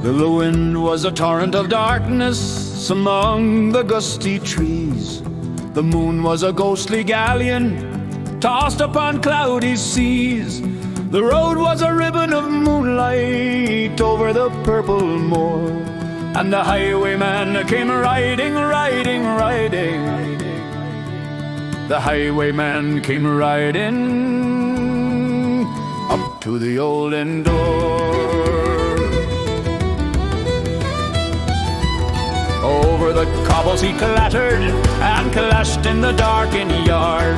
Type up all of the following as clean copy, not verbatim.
The wind was a torrent of darkness among the gusty trees. The moon was a ghostly galleon tossed upon cloudy seas. The road was a ribbon of moonlight over the purple moor, and the highwayman came riding, riding, riding. The highwayman came riding up to the old inn door. Over the cobbles he clattered and clashed in the darkened yard.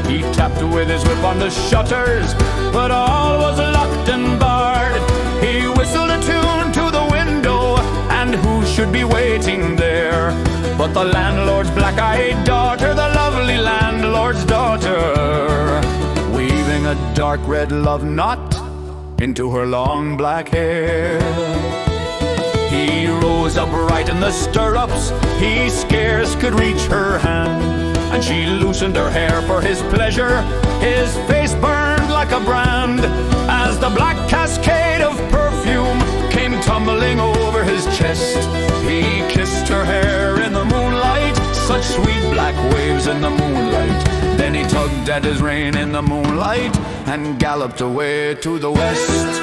He tapped with his whip on the shutters, but all was locked and barred. He whistled a tune to the window, and who should be waiting there but the landlord's black-eyed daughter, the lovely landlord's daughter, weaving a dark red love knot into her long black hair. He rose upright in the stirrups, he scarce could reach her hand, and she loosened her hair for his pleasure. His face burned like a brand as the black cascade of perfume came tumbling over his chest. He kissed her hair in the moonlight, such sweet black waves in the moonlight. Then he tugged at his rein in the moonlight and galloped away to the west.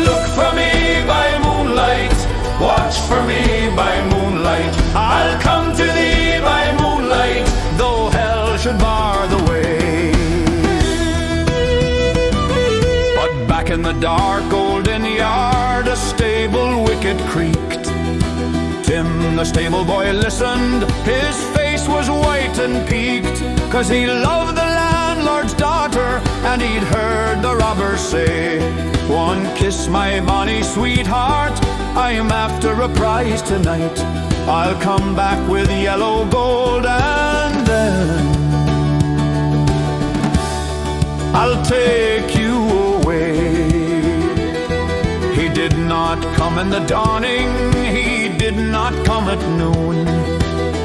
Look for me by moonlight, watch for me by moonlight. I'll come to thee by moonlight, though hell should bar the way. But back in the dark golden yard, a stable wicket creaked. Tim, the stable boy, listened. His face was white and peaked, 'cause he loved the landlord's daughter, and he'd heard the robber say, "One kiss, my bonny sweetheart, I'm after a prize tonight. I'll come back with yellow gold, and then I'll take you away." He did not come in the dawning, he did not come at noon,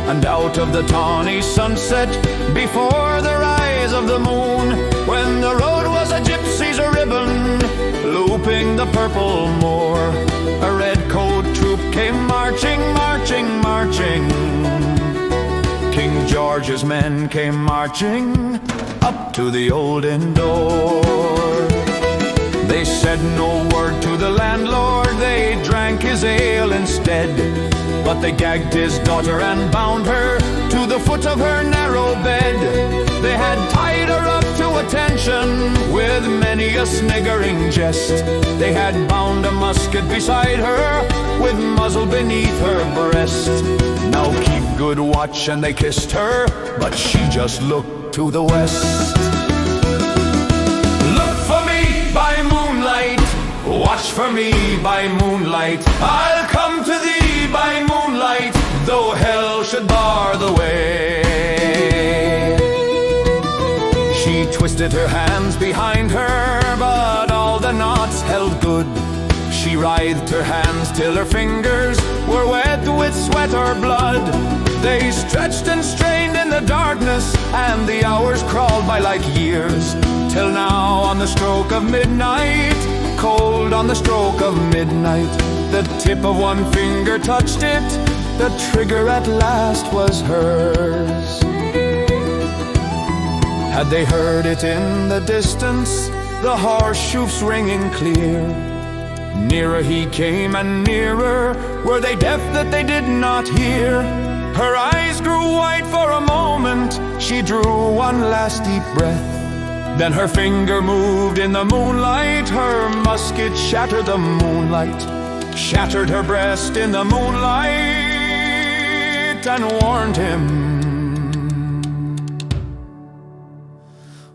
and out of the tawny sunset, before the rise of the moon, when the road was a gypsy's ribbon looping the purple moor, a red coat troop came marching, marching, marching. King George's men came marching up to the old inn door. They said no word to the landlord, they drank his ale instead, but they gagged his daughter and bound her to the foot of her narrow bed. They had tied her up to attention with many a sniggering jest. They had bound a musket beside her with muzzle beneath her breast. Now keep good watch, and they kissed her, but she just looked to the west. Look for me by moonlight, watch for me by moonlight. I'll come to thee by moonlight, though hell should bar the way. She twisted her hands behind her, but all the knots held good. She writhed her hands till her fingers were wet with sweat or blood. They stretched and strained in the darkness, and the hours crawled by like years, till now on the stroke of midnight, cold on the stroke of midnight, the tip of one finger touched it, the trigger at last was hers. Had they heard it in the distance, the horseshoes ringing clear? Nearer he came and nearer, were they deaf that they did not hear? Her eyes grew wide for a moment, she drew one last deep breath, then her finger moved in the moonlight, her musket shattered the moonlight, shattered her breast in the moonlight, and warned him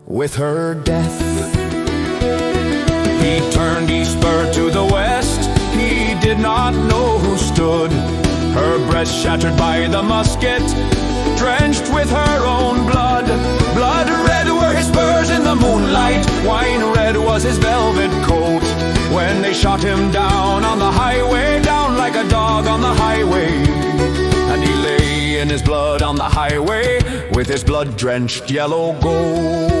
with her death. He turned, he spurred to the west, he did not know who stood, her breast shattered by the musket, drenched with her own blood. Blood red were his spurs in the moonlight, wine red was his velvet coat, when they shot him down on the highway, down like a dog on the highway, and he lay in his blood on the highway, with his blood-drenched yellow gold.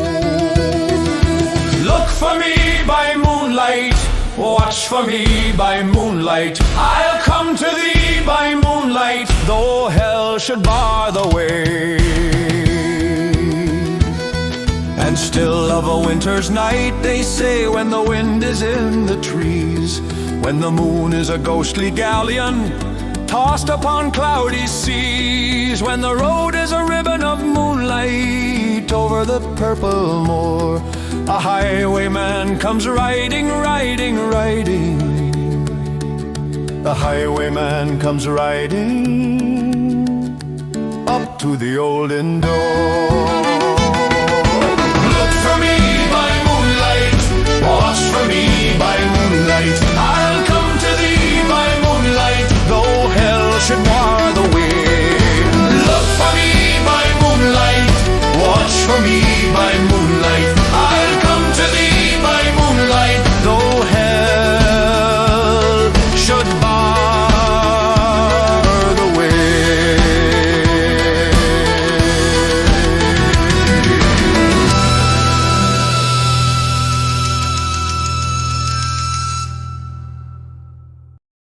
Look for me by moonlight, Watch for me by moonlight, I'll come to thee by moonlight, though hell should bar the way. And still of a winter's night, they say, when the wind is in the trees, when the moon is a ghostly galleon tossed upon cloudy seas, when the road is a ribbon of moonlight over the purple moor, a highwayman comes riding, riding, riding. The highwayman comes riding up to the olden door.